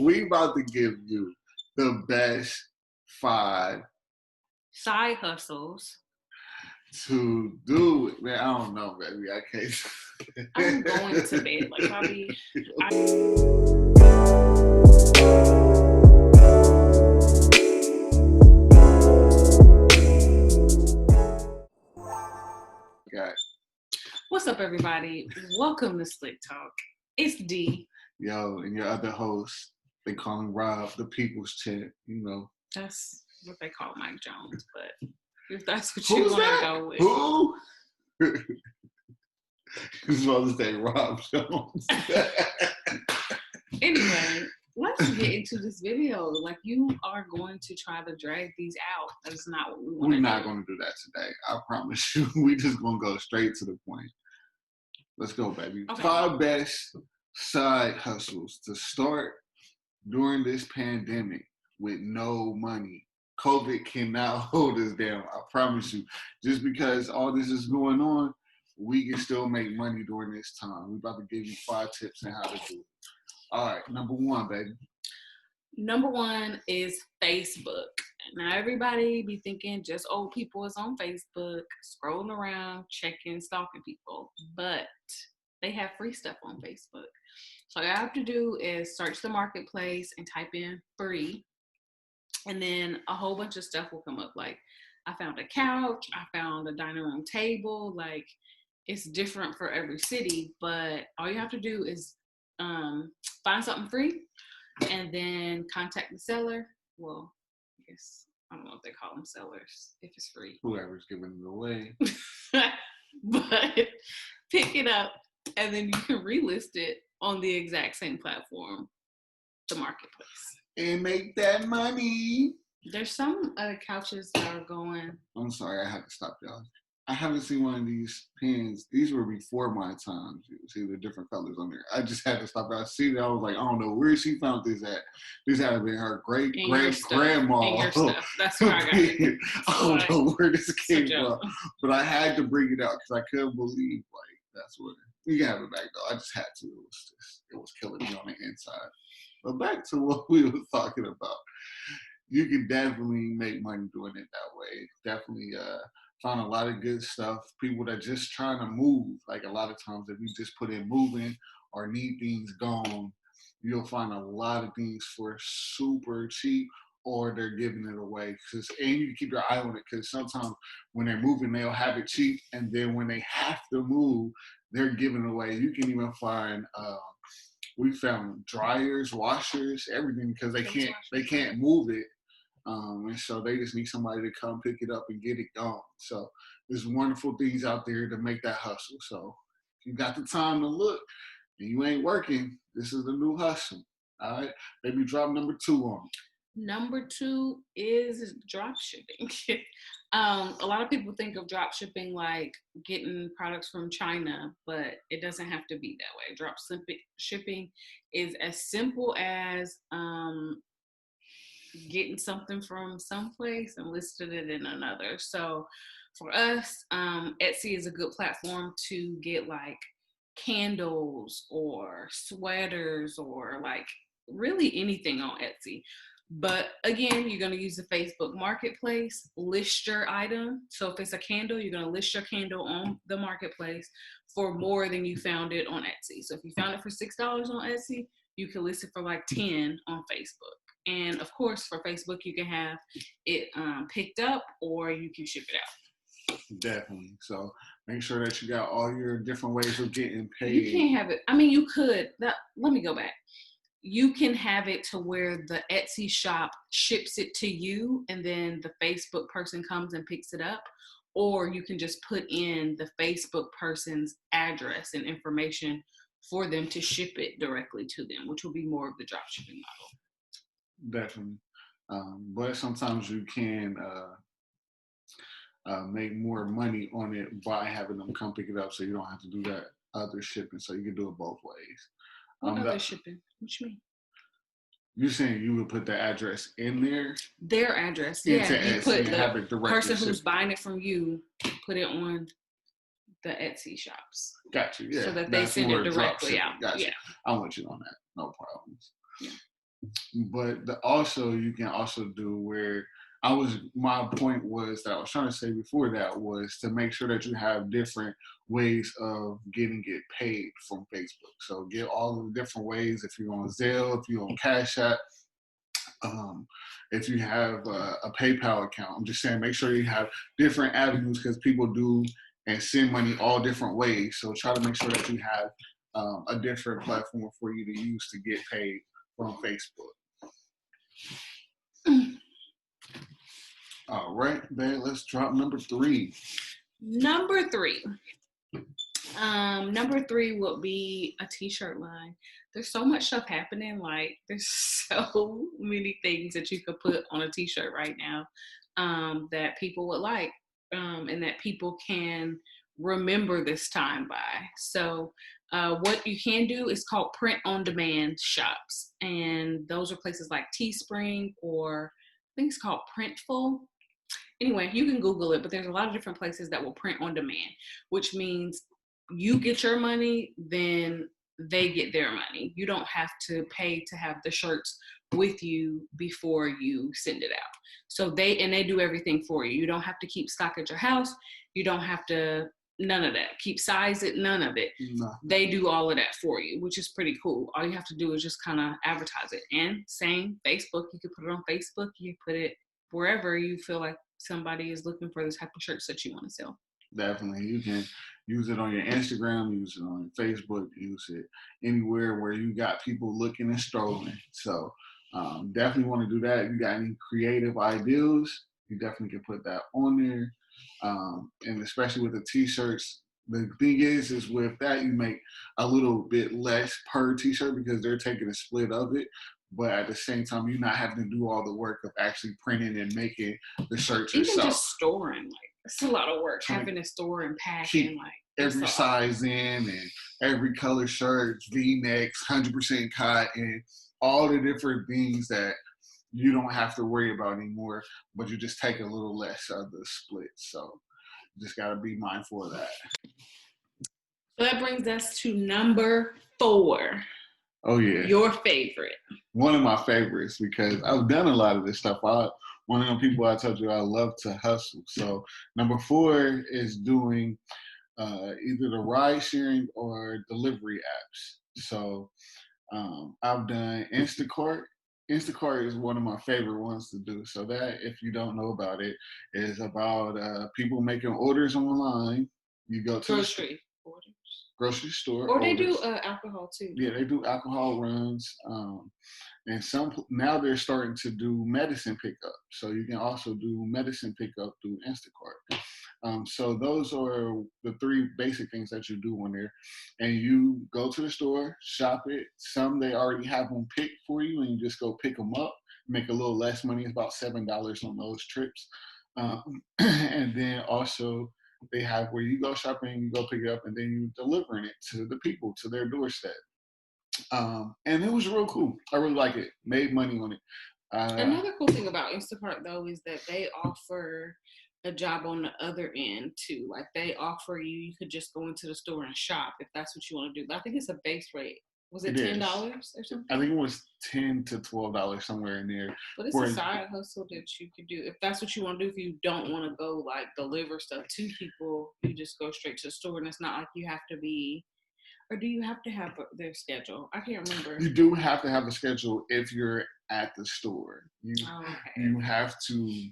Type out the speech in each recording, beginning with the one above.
we about to give you the best 5 side hustles to do it. Man, I don't know, baby. I can't. I'm going to bed. Like, probably. What's up, everybody? Welcome to Slick Talk. It's D. Yo, and your other host, they call him Rob, the People's Champ. You know. That's what they call Mike Jones, but if that's what you want to go with. Who? You're supposed to say Rob Jones. Anyway, let's get into this video. Like, you are going to try to drag these out. That's not what we want to do. We're not going to do that today. I promise you. We just going to go straight to the point. Let's go, baby. Okay. 5 best side hustles to start during this pandemic with no money. COVID cannot hold us down. I promise you. Just because all this is going on, we can still make money during this time. We're about to give you 5 tips on how to do it. All right, number 1, baby. Number 1 is Facebook. Now, everybody be thinking just old people is on Facebook, scrolling around, checking, stalking people. But they have free stuff on Facebook. So all you have to do is search the marketplace and type in free. And then a whole bunch of stuff will come up. Like, I found a couch, I found a dining room table. Like, it's different for every city, but all you have to do is find something free and then contact the seller. Well, I guess, I don't know if they call them sellers if it's free. Whoever's giving it away. But pick it up and then you can relist it on the exact same platform, the marketplace. And make that money. There's some other couches that are going. I'm sorry, I had to stop y'all. I haven't seen one of these pins.Ese were before my time. You see the different colors on there. I just had to stop. I see that. I was like, I don't know where she found this at. This had to be her great grandma. In your stuff. That's where I got it. I don't know where this came from, but I had to bring it out because I couldn't believe that's what you can have it back though. I just had to. It was killing me on the inside. But back to what we were talking about. You can definitely make money doing it that way. Definitely find a lot of good stuff. People that just trying to move. Like, a lot of times if you just put in moving or need things gone, you'll find a lot of things for super cheap, or they're giving it away. And you can keep your eye on it, because sometimes when they're moving, they'll have it cheap, and then when they have to move, they're giving it away. You can even find we found dryers, washers, everything, because they can't move it. And so they just need somebody to come pick it up and get it gone. So there's wonderful things out there to make that hustle. So if you got the time to look and you ain't working, this is the new hustle. All right, maybe drop number 2 on. Number 2 is drop shipping. A lot of people think of drop shipping like getting products from China, but it doesn't have to be that way. Drop shipping is as simple as getting something from someplace and listing it in another. So for us, Etsy is a good platform to get like candles or sweaters or like really anything on Etsy. But again, you're going to use the Facebook marketplace, list your item. So if it's a candle, you're going to list your candle on the marketplace for more than you found it on Etsy. So if you found it for $6 on Etsy, you can list it for like 10 on Facebook. And of course, for Facebook, you can have it picked up, or you can ship it out. Definitely. So make sure that you got all your different ways of getting paid. You can't have it. I mean, you could. Let me go back. You can have it to where the Etsy shop ships it to you, and then the Facebook person comes and picks it up. Or you can just put in the Facebook person's address and information for them to ship it directly to them, which will be more of the drop shipping model. Definitely. But sometimes you can make more money on it by having them come pick it up, so you don't have to do that other shipping. So you can do it both ways. What other shipping? What you mean? You're saying you would put the address in there? Their address, yeah. You put the person who's shipping. buying it from you, put it on the Etsy shops. Got you, yeah. So that they send it directly out. Got you. Yeah. I want you on that. No problems. Yeah. But also you can also do where my point was that I was trying to say before that was to make sure that you have different ways of getting it paid from Facebook. So get all of the different ways. If you're on Zelle, if you're on Cash App, um, if you have a PayPal account, I'm just saying make sure you have different avenues because people do and send money all different ways. So try to make sure that you have a different platform for you to use to get paid from Facebook. All right, babe, let's drop number 3. Number 3. Number 3 would be a t-shirt line. There's so much stuff happening. Like there's so many things that you could put on a t-shirt right now that people would like and that people can remember this time by. So what you can do is called print on demand shops. And those are places like Teespring, or I think it's called Printful. Anyway, you can Google it, but there's a lot of different places that will print on demand, which means you get your money, then they get their money. You don't have to pay to have the shirts with you before you send it out. So they do everything for you. You don't have to keep stock at your house. You don't have to, none of that. Keep size it, none of it. No. They do all of that for you, which is pretty cool. All you have to do is just kind of advertise it. And same, Facebook, you could put it on Facebook. You can put it wherever you feel like somebody is looking for the type of shirts that you want to sell. Definitely. You can use it on your Instagram, use it on your Facebook, use it anywhere where you got people looking and strolling. So definitely want to do that. If you got any creative ideas, you definitely can put that on there. And especially with the t-shirts, the thing is with that, you make a little bit less per t-shirt because they're taking a split of it. But at the same time, you're not having to do all the work of actually printing and making the shirts yourself. Even just storing, like, it's a lot of work having to store and pack and like every size in and every color shirts, V-necks, 100% cotton, all the different things that you don't have to worry about anymore, but you just take a little less of the split. So you just got to be mindful of that. So that brings us to number 4. Oh, yeah. Your favorite. One of my favorites, because I've done a lot of this stuff. One of the people I told you I love to hustle. So number 4 is doing either the ride sharing or delivery apps. So I've done Instacart. Instacart is one of my favorite ones to do. So that, if you don't know about it, is about people making orders online. You go to grocery store or they do alcohol too. Yeah, they do alcohol runs, and now they're starting to do medicine pickup. So you can also do medicine pickup through Instacart. So those are the 3 basic things that you do on there, and you go to the store, shop it. Some they already have them picked for you, and you just go pick them up, make a little less money. It's about $7 on those trips, and then also they have where you go shopping, you go pick it up, and then you delivering it to the people, to their doorstep. And it was real cool. I really like it. Made money on it. Another cool thing about Instacart, though, is that they offer a job on the other end, too. Like, they offer you could just go into the store and shop if that's what you want to do. But I think it's a base rate. Was it $10 or something? I think it was $10 to $12 somewhere in there. But it's a side hustle that you could do. If that's what you want to do, if you don't want to go, like, deliver stuff to people, you just go straight to the store. And it's not like you have to be, or do you have to have their schedule? I can't remember. You do have to have a schedule if you're at the store. You have to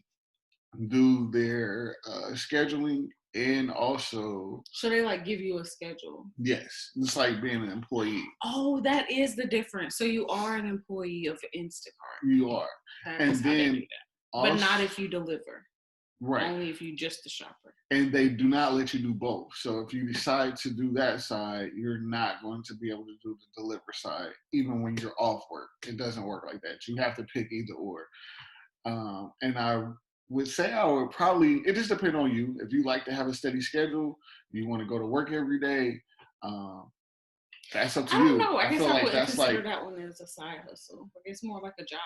do their scheduling. And also, so they like give you a schedule. Yes, it's like being an employee. Oh, that is the difference. So you are an employee of Instacart. You are, and then also, but not if you deliver. Right. Only if you just the shopper. And they do not let you do both. So if you decide to do that side, you're not going to be able to do the deliver side, even when you're off work. It doesn't work like that. You have to pick either or. And I would say I would probably, it just depends on you. If you like to have a steady schedule, you want to go to work every day, that's up to you. I don't know. I guess I wouldn't consider like, that one as a side hustle. It's more like a job.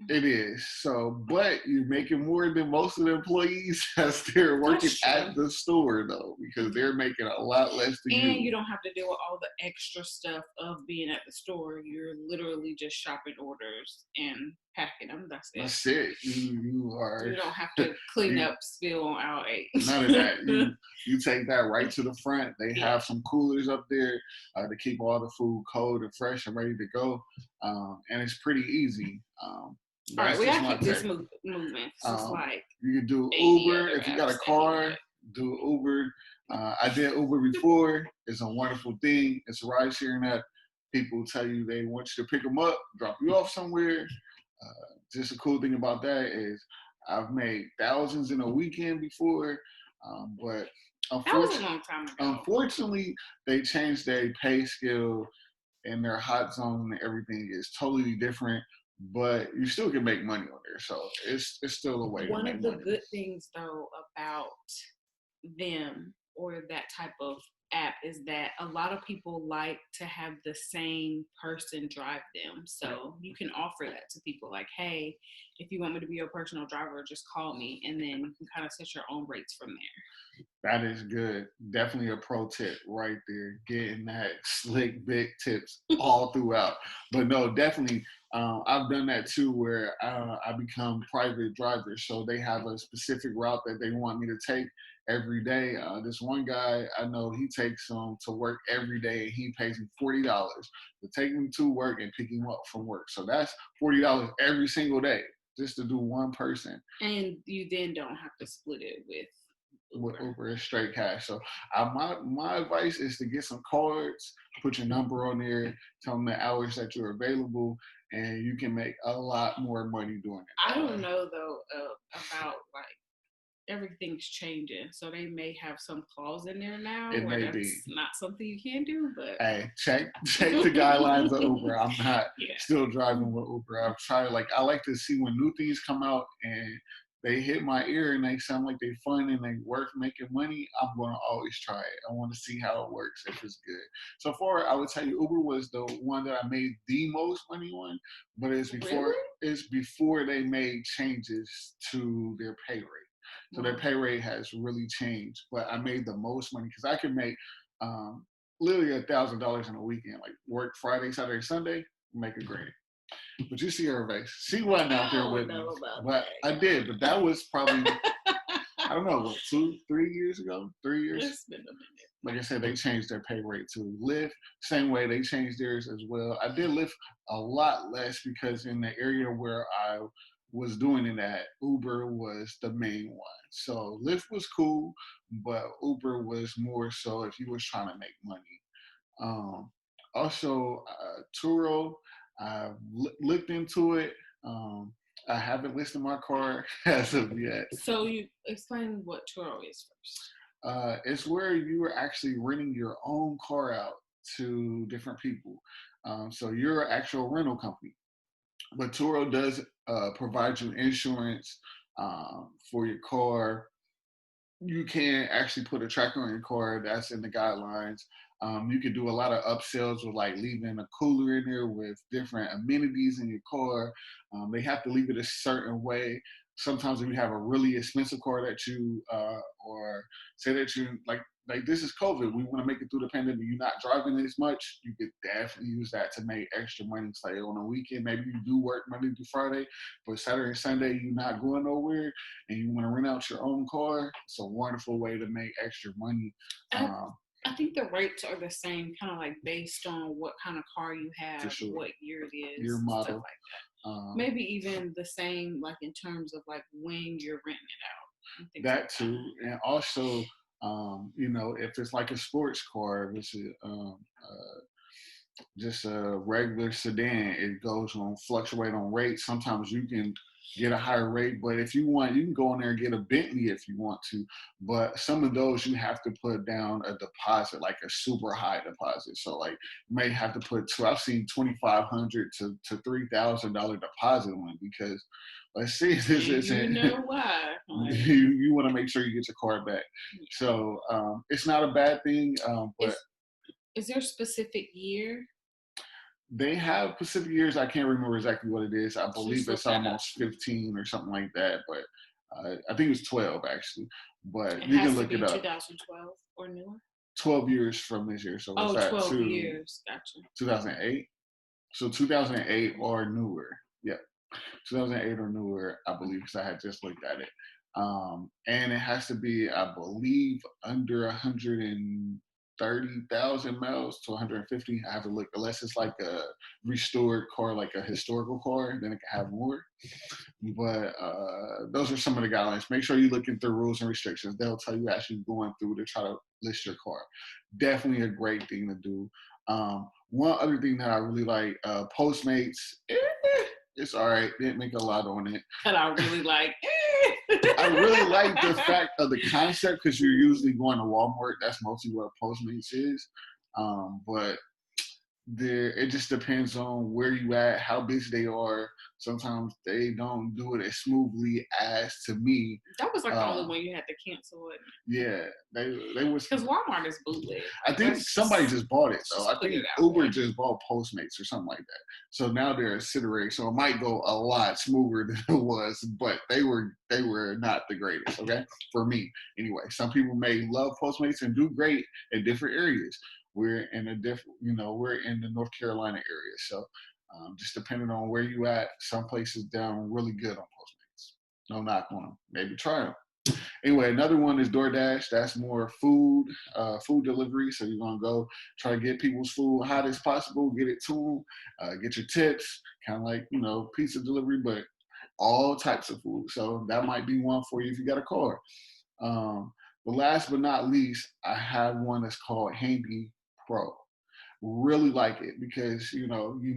It is. So, but you're making more than most of the employees as they're working at the store, though, because they're making a lot less than you. And you don't have to deal with all the extra stuff of being at the store. You're literally just shopping orders and packing them. That's it. That's it. You don't have to clean up spill on aisle 8. None of that. You take that right to the front. They have some coolers up there to keep all the food cold and fresh and ready to go. And it's pretty easy. All right, we gotta keep this moving. It's like you can do Uber if you got a car. Do Uber. I did Uber before. It's a wonderful thing. It's a ride sharing app. People tell you they want you to pick them up, drop you off somewhere. Just a cool thing about that is I've made thousands in a weekend before, but that was a long time ago. Unfortunately, they changed their pay scale and their hot zone and everything is totally different. But you still can make money on there, so it's still a way. One of the good things though about them or that type of app is that a lot of people like to have the same person drive them. So you can offer that to people like, hey, if you want me to be your personal driver, just call me, and then you can kind of set your own rates from there. That is good. Definitely a pro tip right there. Getting that slick, big tips all throughout. But no, definitely, I've done that too where I become private driver. So they have a specific route that they want me to take every day. This one guy I know, he takes to work every day and he pays me $40 to take him to work and pick him up from work. So that's $40 every single day just to do one person. And you then don't have to split it with Uber is straight cash. So my advice is to get some cards, put your number on there, tell them the hours that you're available, and you can make a lot more money doing it. I don't know though about like everything's changing, so they may have some clause in there now. It may be not something you can do, but hey, check the guidelines of Uber. I'm not still driving with Uber. I've tried. I like to see when new things come out and they hit my ear and they sound like they fun and they worth making money, I'm going to always try it. I want to see how it works, if it's good. So far, I would tell you Uber was the one that I made the most money on, but it's before they made changes to their pay rate. So their pay rate has really changed, but I made the most money because I could make literally $1,000 in a weekend, like work Friday, Saturday, Sunday, make a grand. But you see her face. She wasn't out there with me. But I did. But that was probably, I don't know, what, 2-3 years ago? 3 years? It's been a minute. Like I said, they changed their pay rate to Lyft. Same way they changed theirs as well. I did Lyft a lot less because in the area where I was doing it at, Uber was the main one. So Lyft was cool, but Uber was more so if you was trying to make money. Also, Turo, I've looked into it. I haven't listed my car as of yet. So you explain what Turo is first. It's where you are actually renting your own car out to different people. So you're an actual rental company. But Turo does provide you insurance for your car. You can actually put a tracker on your car. That's in the guidelines. You can do a lot of upsells with like leaving a cooler in there with different amenities in your car. They have to leave it a certain way. Sometimes if you have a really expensive car that you, or say that you like this is COVID, we want to make it through the pandemic. You're not driving as much. You could definitely use that to make extra money. It's like on a weekend, maybe you do work Monday through Friday, but Saturday and Sunday you're not going nowhere, and you want to rent out your own car. It's a wonderful way to make extra money. I think the rates are the same, kind of like based on what kind of car you have, what year it is, your model, stuff like that. Maybe even the same, like in terms of like when you're renting it out. That too, and also, if it's like a sports car, which is just a regular sedan, it goes on fluctuate on rates. Sometimes you can get a higher rate, but if you want, you can go in there and get a Bentley if you want to. But some of those you have to put down a deposit, like a super high deposit. So like you may have to put I've seen $2,500 to $3,000 deposit on it because let's see, this isn't. You know why? You want to make sure you get your car back. So it's not a bad thing, but is there a specific year? They have Pacific years. I can't remember exactly what it is. I believe Just look it's that up. almost 15 or something like that. But I think it's 12 actually. But It you has can to look be it up. 2012 or newer. 12 years from this year. So what's Oh, that? 12 years. Gotcha. 2008. So 2008 or newer. Yeah. 2008 or newer, I believe, because I had just looked at it. And it has to be, I believe, under 130,000 miles to 150. I have to look, unless it's like a restored car, like a historical car, then it can have more. But those are some of the guidelines. Make sure you look into rules and restrictions. They'll tell you as you're going through to try to list your car. Definitely a great thing to do. One other thing that I really like, Postmates. It's all right. Didn't make a lot on it. And I really like. I really like the fact of the concept because you're usually going to Walmart. That's mostly what Postmates is. But it just depends on where you at, how busy they are. Sometimes they don't do it as smoothly as to me. That was like the only one you had to cancel it. Yeah, they was because Walmart is bootleg. I think somebody just bought it though. I think Uber just bought Postmates or something like that. So now they're a subsidiary. So it might go a lot smoother than it was, but they were not the greatest. Okay, for me anyway. Some people may love Postmates and do great in different areas. We're in a different, we're in the North Carolina area. So just depending on where you at, some places down really good on Postmates. No knock on them. Maybe try them. Anyway, another one is DoorDash. That's more food delivery. So you're gonna go try to get people's food hot as possible, get it to them, get your tips, kind of like pizza delivery, but all types of food. So that might be one for you if you got a car. But last but not least, I have one that's called Handy Pro. Really like it because you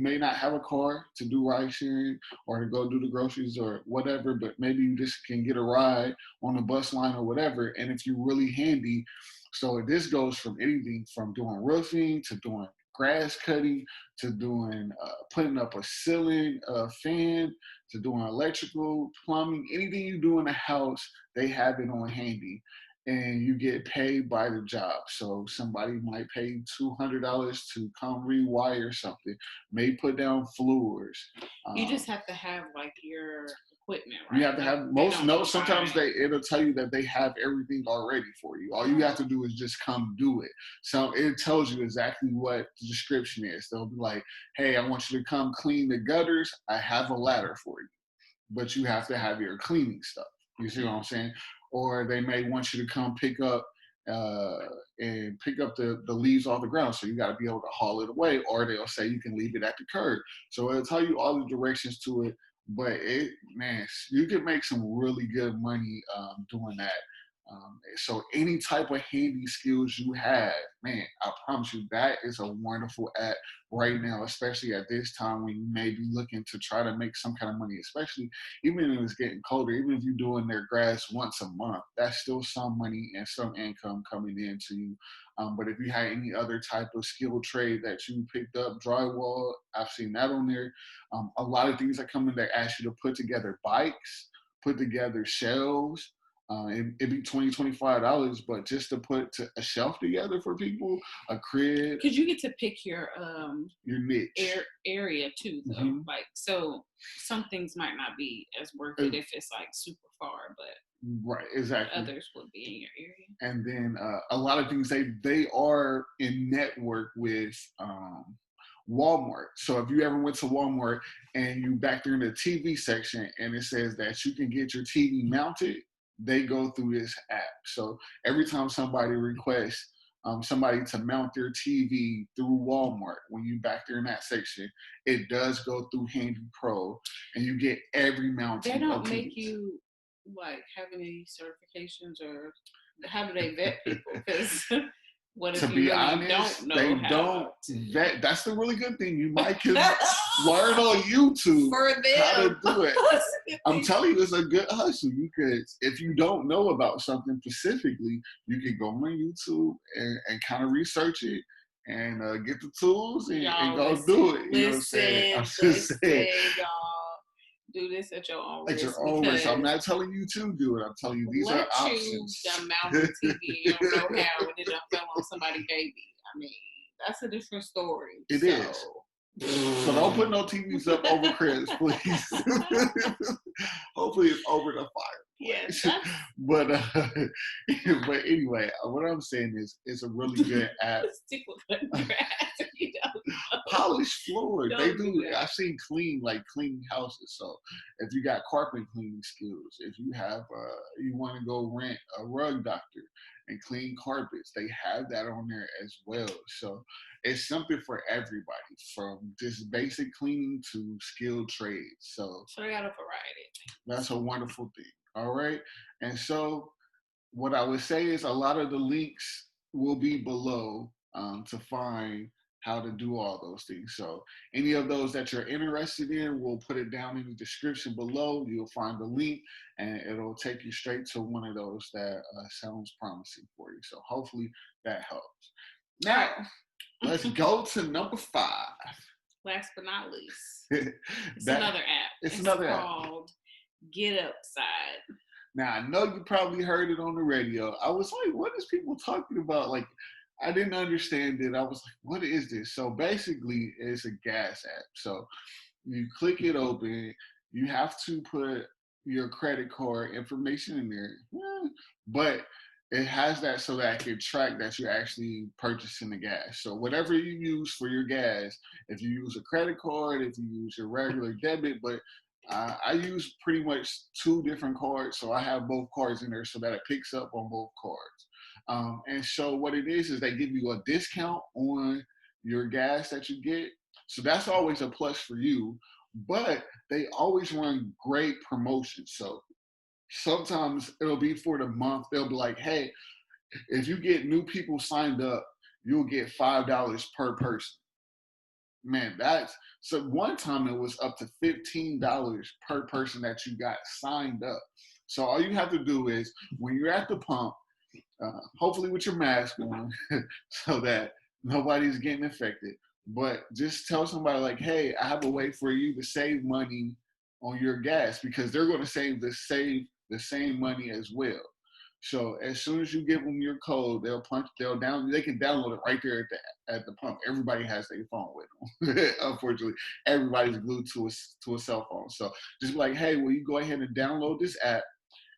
may not have a car to do ride sharing or to go do the groceries or whatever, but maybe you just can get a ride on a bus line or whatever. And if you're really handy, so this goes from anything from doing roofing to doing grass cutting to doing putting up a ceiling fan to doing electrical, plumbing, anything you do in the house, they have it on Handy. And you get paid by the job. So somebody might pay $200 to come rewire something, may put down floors. You just have to have like your equipment, right? You have to have sometimes it'll tell you that they have everything already for you. All you have to do is just come do it. So it tells you exactly what the description is. They'll be like, hey, I want you to come clean the gutters. I have a ladder for you. But you have to have your cleaning stuff. You see what I'm saying? Or they may want you to come pick up the leaves off the ground. So you got to be able to haul it away, or they'll say you can leave it at the curb. So it'll tell you all the directions to it. But you can make some really good money doing that. So any type of handy skills you have, man, I promise you that is a wonderful app right now, especially at this time when you may be looking to try to make some kind of money, especially even if it's getting colder, even if you're doing their grass once a month, that's still some money and some income coming into you. But if you had any other type of skill trade that you picked up, drywall, I've seen that on there. A lot of things that come in that ask you to put together bikes, put together shelves. It'd be $20, $25, but just to put a shelf together for people, a crib. Because you get to pick your niche area too, though. Mm-hmm. Like, so some things might not be as worth it if it's like super far, but right, exactly. Others would be in your area. And then a lot of things they are in network with Walmart. So if you ever went to Walmart and you back there in the TV section and it says that you can get your TV mounted, they go through this app. So every time somebody requests somebody to mount their TV through Walmart, when you back there in that section, it does go through Handy Pro, and you get every mounting. They don't make you like have any certifications, or how do they vet people? Because what if to be honest, they don't vet. That's the really good thing. You might can learn on YouTube how to do it. I'm telling you, it's a good hustle. You could, if you don't know about something specifically, you can go on YouTube and kind of research it and get the tools and go do it. You know what I'm saying? I'm just saying, y'all. Do this at your own risk. At your own risk. I'm not telling you to do it. I'm telling you these are options. Let you mount the TV. You don't know how, and it don't fell on somebody's baby. I mean, that's a different story. It is. So don't put no TVs up over Christmas, please. Hopefully it's over the fire. Yes. But but anyway, what I'm saying is it's a really good app. Stick with the grass. You don't know. Polished floor. They Don't do. do that. I've seen clean houses. So if you got carpet cleaning skills, if you have you want to go rent a rug doctor and clean carpets, they have that on there as well. So it's something for everybody, from just basic cleaning to skilled trades. So they got a variety. that's a wonderful thing. All right. And so what I would say is a lot of the links will be below to find how to do all those things. So any of those that you're interested in, we'll put it down in the description below. You'll find the link and it'll take you straight to one of those that sounds promising for you. So hopefully that helps. Now, let's go to number 5. Last but not least, it's another app. It's another app called Get Upside. Now, I know you probably heard it on the radio. I was like, what is people talking about? Like, I didn't understand it. I was like, what is this? So basically, it's a gas app. So you click it open. You have to put your credit card information in there. But it has that so that it can track that you're actually purchasing the gas. So whatever you use for your gas, if you use a credit card, if you use your regular debit, but I use pretty much 2 different cards, so I have both cards in there so that it picks up on both cards. And so what it is they give you a discount on your gas that you get. So that's always a plus for you, but they always run great promotions. So sometimes it'll be for the month. They'll be like, hey, if you get new people signed up, you'll get $5 per person. Man, that's so one time it was up to $15 per person that you got signed up. So all you have to do is when you're at the pump, hopefully with your mask on so that nobody's getting infected, but just tell somebody like, hey, I have a way for you to save money on your gas, because they're going to save the same money as well. So as soon as you give them your code, they can download it right there at the pump. Everybody has their phone with them. Unfortunately, everybody's glued to a cell phone. So just be like, hey, will you go ahead and download this app?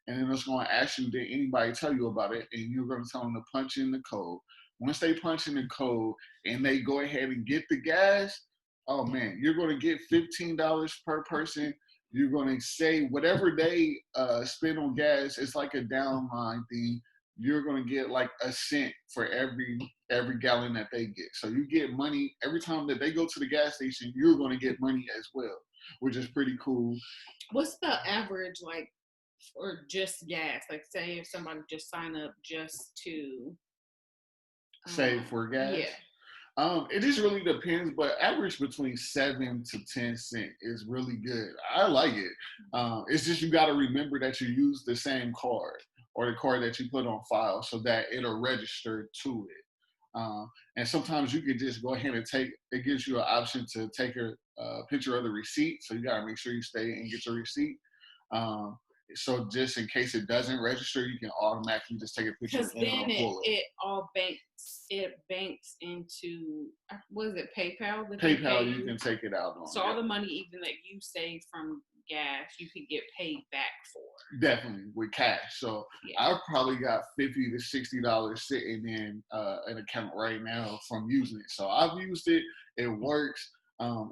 And then it's going to ask you, did anybody tell you about it? And you're going to tell them to punch in the code. Once they punch in the code and they go ahead and get the gas, oh man, you're going to get $15 per person. You're going to save whatever they spend on gas. It's like a downline thing. You're going to get like a cent for every gallon that they get. So you get money every time that they go to the gas station. You're going to get money as well, which is pretty cool. What's the average like for just gas? Like, say if somebody just sign up just to save for gas. Yeah. It just really depends, but average between 7 to 10 cents is really good. I like it. It's just you got to remember that you use the same card or the card that you put on file so that it'll register to it. And sometimes you can just go ahead and it gives you an option to take a picture of the receipt. So you got to make sure you stay and get your receipt. So just in case it doesn't register, you can automatically just take a picture. Because then it all banks into, what is it, PayPal? PayPal, you can take it out on. So all the money even that you save from gas, you could get paid back for. Definitely with cash. So yeah. I've probably got $50 to $60 sitting in an account right now from using it. So I've used it. It works.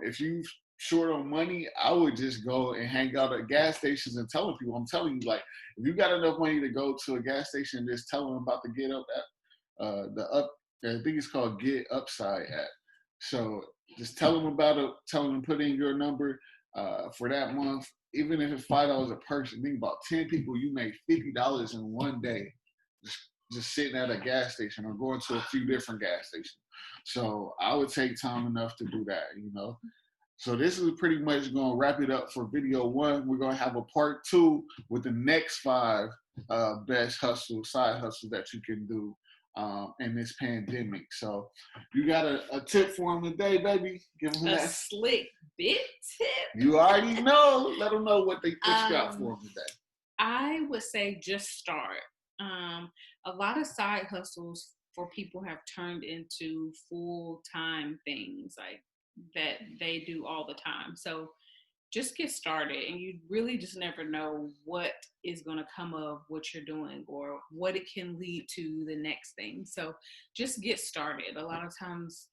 If you short on money, I would just go and hang out at gas stations and telling people. I'm telling you, like, if you got enough money to go to a gas station, just tell them about the Get Up app. I think it's called Get Upside app. So just tell them about it. Tell them to put in your number for that month. Even if it's $5 a person, think about 10 people. You make $50 in one day, just sitting at a gas station or going to a few different gas stations. So I would take time enough to do that. So this is pretty much going to wrap it up for video 1. We're going to have a part 2 with the next 5 best side hustles that you can do in this pandemic. So you got a tip for them today, baby? Give them that slick bit tip. You already know. Let them know what you got for them today. I would say just start. A lot of side hustles for people have turned into full-time things. Like that they do all the time. So just get started, and you really just never know what is going to come of what you're doing or what it can lead to the next thing. So just get started. A lot of times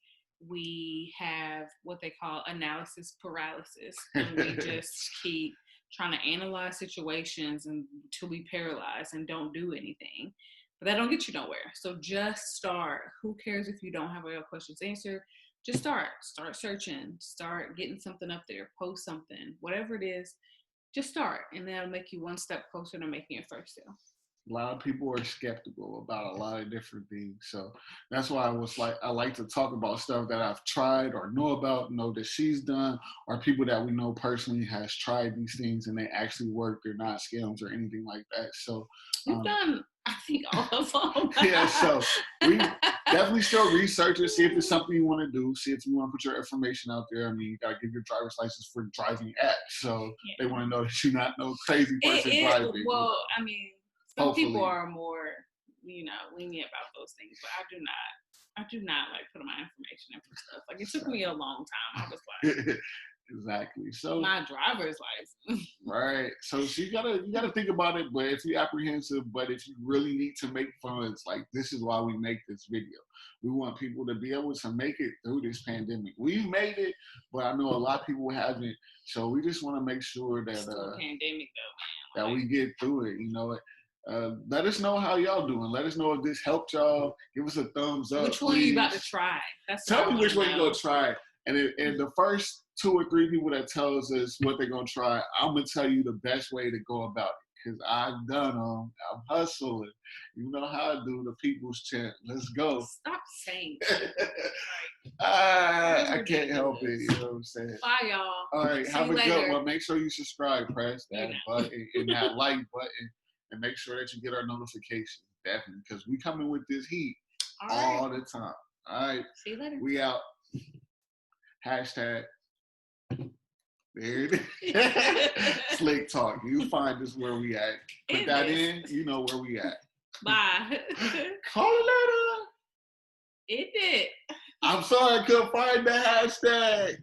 we have what they call analysis paralysis, and we just keep trying to analyze situations until we paralyze and don't do anything. But that don't get you nowhere. So just start. Who cares if you don't have all your questions answered? Just start searching, start getting something up there, post something, whatever it is, just start. And that'll make you one step closer to making your first sale. A lot of people are skeptical about a lot of different things. So that's why I like to talk about stuff that I've tried or know about, know that she's done, or people that we know personally has tried these things and they actually work. They're not scams or anything like that. So you've done, I think, all of them. Yeah, so we definitely still research it, see if it's something you want to do, see if you want to put your information out there. I mean, you got to give your driver's license for driving at. So they want to know that you're not no crazy person driving. Well, I mean, some people are more, lenient about those things, but I do not like putting my information in for stuff. Like, it took me a long time. I was like, exactly. So my driver's license. Right. So you gotta think about it. But if you're apprehensive, but if you really need to make funds, like, this is why we make this video. We want people to be able to make it through this pandemic. We've made it, but I know a lot of people haven't. So we just want to make sure that pandemic though, man. That we get through it. Let us know how y'all doing. Let us know if this helped y'all. Give us a thumbs up. Which one are you about to try? Tell me which one you're gonna try. And the first 2 or 3 people that tells us what they're gonna try, I'm gonna tell you the best way to go about it. Because I've done them. I'm hustling. You know how I do the people's chant. Let's go. Stop saying that. I can't help it. You know what I'm saying? Bye, y'all. All right. Have a good one. Make sure you subscribe. Press that button and that like button. And make sure that you get our notifications. Definitely. Because we coming with this heat all the time. All right. See you later. We out. Hashtag. There it is. Slick talk. You find us where we at. Put that in. You know where we at. Bye. Call it later. It did. I'm sorry I couldn't find the hashtag.